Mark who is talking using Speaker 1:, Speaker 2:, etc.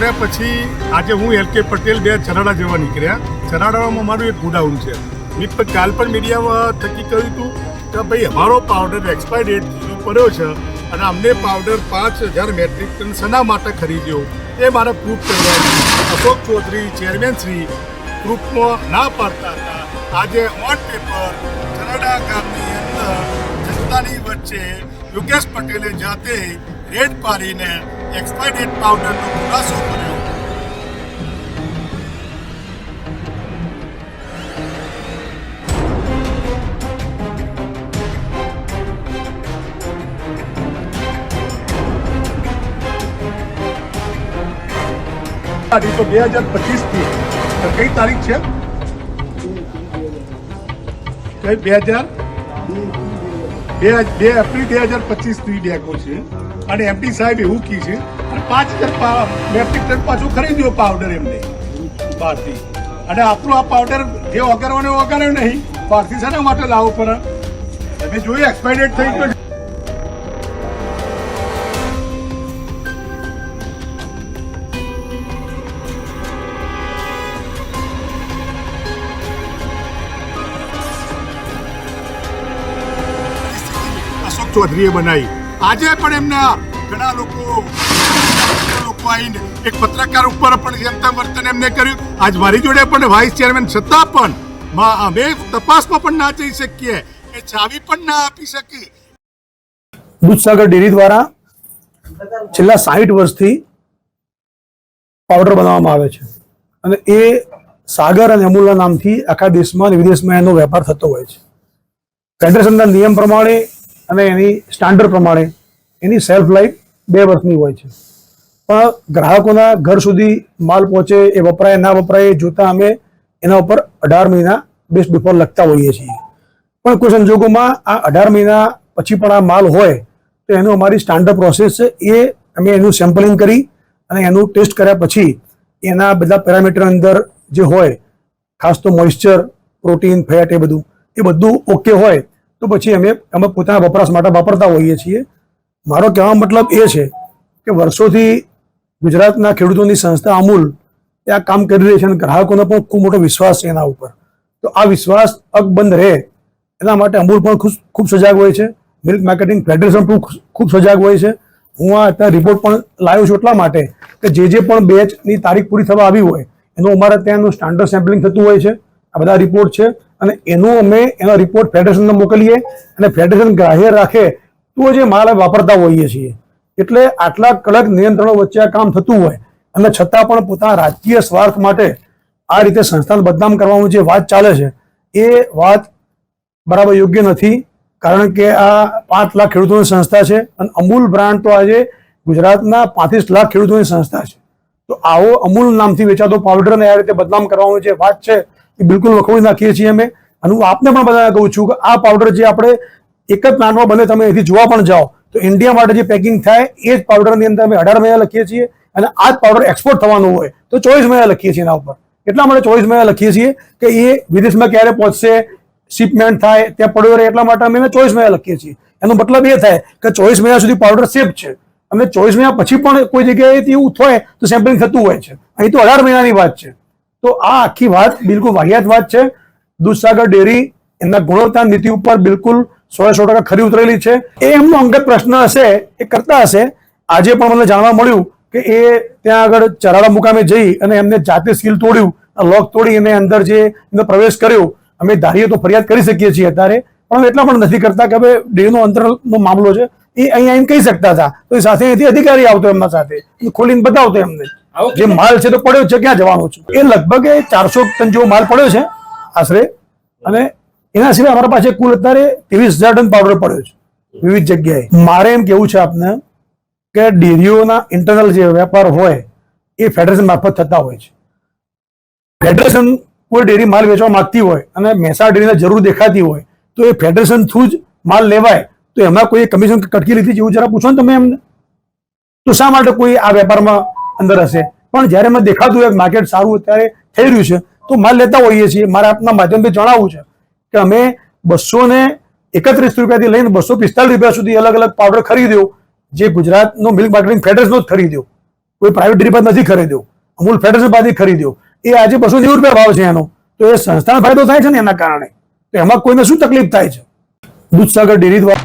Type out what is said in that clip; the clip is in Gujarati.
Speaker 1: કર્યા પછી આજે હું LK પટેલ બે ચરાડા જવા નીકળ્યા. ચરાડામાં મારું એક ગોડાઉન છે. મેં કાલ પણ મીડિયા થકી કહ્યું હતું કે ભાઈ અમારો પાવડર એક્સપાયર ડેટ પડ્યો છે અને અમને પાવડર 5000 મેટ્રિક ટન શેના માટે ખરીદ્યો એ મારે પ્રૂફ કરવાનું. અશોક ચૌધરી ચેરમેન શ્રી પ્રૂફમાં ના પાડતા હતા. આજે ઓન પેપર ચરાડા ગામની અંદર જનતાની વચ્ચે યોગેશ પટેલે જાતે રેડ પાડીને એક્સપાયર ડેટ પાવડરનો ખુલાસો કર્યો. તો 2025 થી કઈ તારીખ છે? કઈ 2 એપ્રિલ 2025 થી ડેકો છે અને એમપી સાહેબ એવું કી છે અને 5000 મેટ્રિક ટન પાછું ખરીદ્યો પાવડર એમને બહારથી. અને આપણું આ પાવડર જે ઓગાળ્યો નહીં, બહારથી શાના માટે લાવવો પડે? તમે જોયું એક્સપાયર ડેટ થઈ ગયો. અશોક ચૌધરીએ બનાવી. આજે પણ એમના ઘણા લોકો આવીને એક પત્રકાર ઉપર પણ જેમ તેમ વર્તન એમને કર્યું. આજ મારી જોડે પણ વાઇસ ચેરમેન છતાં પણ અમે તપાસમાં પણ ના જઈ શકીએ, એ ચાવી પણ ના આપી શકીએ.
Speaker 2: દૂધસાગર ડેરી દ્વારા છેલ્લા 60 વર્ષથી પાવડર બનાવવામાં આવે છે અને એ સાગર અને અમૂલના નામથી આખા દેશમાં અને વિદેશમાં એનો વેપાર થતો હોય છે. ફેડરેશનના નિયમ પ્રમાણે અને એની સ્ટાન્ડર્ડ પ્રમાણે એની સેલ્ફ લાઈફ 2 વર્ષની હોય છે. પણ ગ્રાહકોના ઘર સુધી માલ પહોંચે, એ વપરાય ના વપરાય એ જોતા અમે એના ઉપર 18 મહિના બેસ્ટ બિફોર લખતા હોઈએ છીએ. પણ કોઈ સંજોગોમાં આ 18 મહિના પછી પણ આ માલ હોય તો એનું અમારી સ્ટાન્ડર્ડ પ્રોસેસ છે. એ અમે એનું સેમ્પલિંગ કરી અને એનું ટેસ્ટ કર્યા પછી એના બધા પેરામીટર અંદર જે હોય, ખાસ તો મોઇશ્ચર, પ્રોટીન, ફેટ, એ બધું ઓકે હોય તો પછી અમે પોતાના વપરાશ માટે વાપરતા હોઈએ છીએ. મારો કહેવાનો મતલબ એ છે કે વર્ષોથી ગુજરાતના ખેડૂતોની સંસ્થા અમૂલ એ આ કામ કરી રહી છે અને ગ્રાહકોનો પણ ખૂબ મોટો વિશ્વાસ છે એના ઉપર. તો આ વિશ્વાસ અકબંધ રહે એના માટે અમૂલ પણ ખૂબ સજાગ હોય છે. મિલ્ક માર્કેટિંગ ફેડરેશન પણ ખૂબ સજાગ હોય છે. હું આ અત્યારે રિપોર્ટ પણ લાવ્યો છું એટલા માટે કે જે પણ બેચની તારીખ પૂરી થવા આવી હોય એનું અમારે ત્યાંનું સ્ટાન્ડર્ડ સેમ્પલિંગ થતું હોય છે. આ બધા રિપોર્ટ છે અને અમે એનો રિપોર્ટ ફેડરેશનને મોકલીએ અને ફેડરેશન ગ્રાહ્ય રાખે તો જે માલ વાપરતા હોઈએ છીએ. એટલે આટલા કડક નિયંત્રણો વચ્ચે આ કામ થતું હોય અને છતાં પણ પોતાના રાજકીય સ્વાર્થ માટે આ રીતે સંસ્થાને બદનામ કરવાનું જે વાત ચાલે છે એ વાત બરાબર યોગ્ય નથી. કારણ કે આ 5 લાખ ખેડૂતોની સંસ્થા છે અને અમૂલ બ્રાન્ડ તો આજે ગુજરાતના 35 લાખ ખેડૂતોની સંસ્થા છે. તો આવો અમૂલ નામથી વેચાતો પાવડરને આ રીતે બદનામ કરવાનું જે વાત છે એ બિલકુલ વખોડી નાખીએ છીએ અમે. અને હું આપને પણ બધાને કહું છું કે આ પાવડર જે આપણે એક જ પ્લાન્ટમાં બને, તમે અહીંથી જોવા પણ જાઓ તો ઇન્ડિયા માટે જે પેકિંગ થાય એ જ પાવડરની અંદર અમે 18 મહિના લખીએ છીએ અને આ જ પાવડર એક્સપોર્ટ થવાનું હોય તો 24 મહિના લખીએ છીએ એના ઉપર. એટલા માટે 24 મહિના લખીએ છીએ કે એ વિદેશમાં ક્યારે પહોંચશે, શિપમેન્ટ થાય, ત્યાં પડ્યો રહે, એટલા માટે અમે 24 મહિના લખીએ છીએ. એનો મતલબ એ થાય કે 24 મહિના સુધી પાવડર સેફ છે. અમે 24 મહિના પછી પણ કોઈ જગ્યાએ એવું થાય તો સેમ્પલિંગ થતું હોય છે. અહીં તો 18 મહિનાની વાત છે. તો આ આખી વાત બિલકુલ વાહિયાત વાત છે. દૂધસાગર ડેરી એમના ગુણવત્તા નીતિ ઉપર બિલકુલ 100% ખરી ઉતરેલી છે. એ એમનો અંગત પ્રશ્ન હશે, એ કરતા હશે. આજે પણ મને જાણવા મળ્યું કે એ ત્યાં આગળ ચરાડા મુકામે જઈ અને એમને જાતે સીલ તોડ્યું, લોક તોડી અને અંદર જે એમનો પ્રવેશ કર્યો. અમે ધારીએ તો ફરિયાદ કરી શકીએ છીએ અત્યારે, પણ એટલા પણ નથી કરતા કે હવે ડેરીનો અંતરનો મામલો છે. એ અહીં આવીને કહી શકતા હતા તો એ સાથે અહીંથી અધિકારી આવતો એમના સાથે ખોલીને બતાવતો એમને જે માલ છે તો પડ્યો છે, ક્યાં જવાનો છે. એ લગભગ 400 ટન જેવો માલ પડ્યો છે આશરે. અને એના સિવાય અમારા પાસે કુલ અત્યારે 23,000 ટન પાવડર પડ્યો છે વિવિધ જગ્યાએ. મારે એમ કેવું છે આપને કે ડેરીઓના ઇન્ટરનલ જે વેપાર હોય એ ફેડરેશન મારફત થતા હોય છે. ફેડરેશન કોઈ ડેરી માલ વેચવા માંગતી હોય અને મહેસાણા ડેરીને જરૂર દેખાતી હોય તો એ ફેડરેશન થ્રુ જ માલ લેવાય. તો એમાં કોઈ કમિશન કટકી લીધી જેવું જરા પૂછો ને તમે એમને. તો શા માટે કોઈ આ વેપારમાં અંદર હશે? પણ જ્યારે એમને દેખાતું હોય માર્કેટ સારું અત્યારે થઈ રહ્યું છે તો માલ લેતા હોઈએ છીએ. મારા આપના માધ્યમથી જણાવવું છે કે અમે 231 રૂપિયાથી લઈને 245 રૂપિયા સુધી અલગ અલગ પાવડર ખરીદ્યો, જે ગુજરાતનો મિલ્ક માર્કેટિંગ ફેડરેશનનો જ ખરીદ્યો. કોઈ પ્રાઇવેટ ડેરી પર નથી ખરીદ્યો, અમૂલ ફેડરેશન પાસેથી ખરીદ્યો, એ આજે 290 રૂપિયા ભાવ છે એનો, તો એ સંસ્થાને ફાયદો થાય છે ને એના કારણે. તો એમાં કોઈને શું તકલીફ થાય છે? દૂધસાગર ડેરી દ્વારા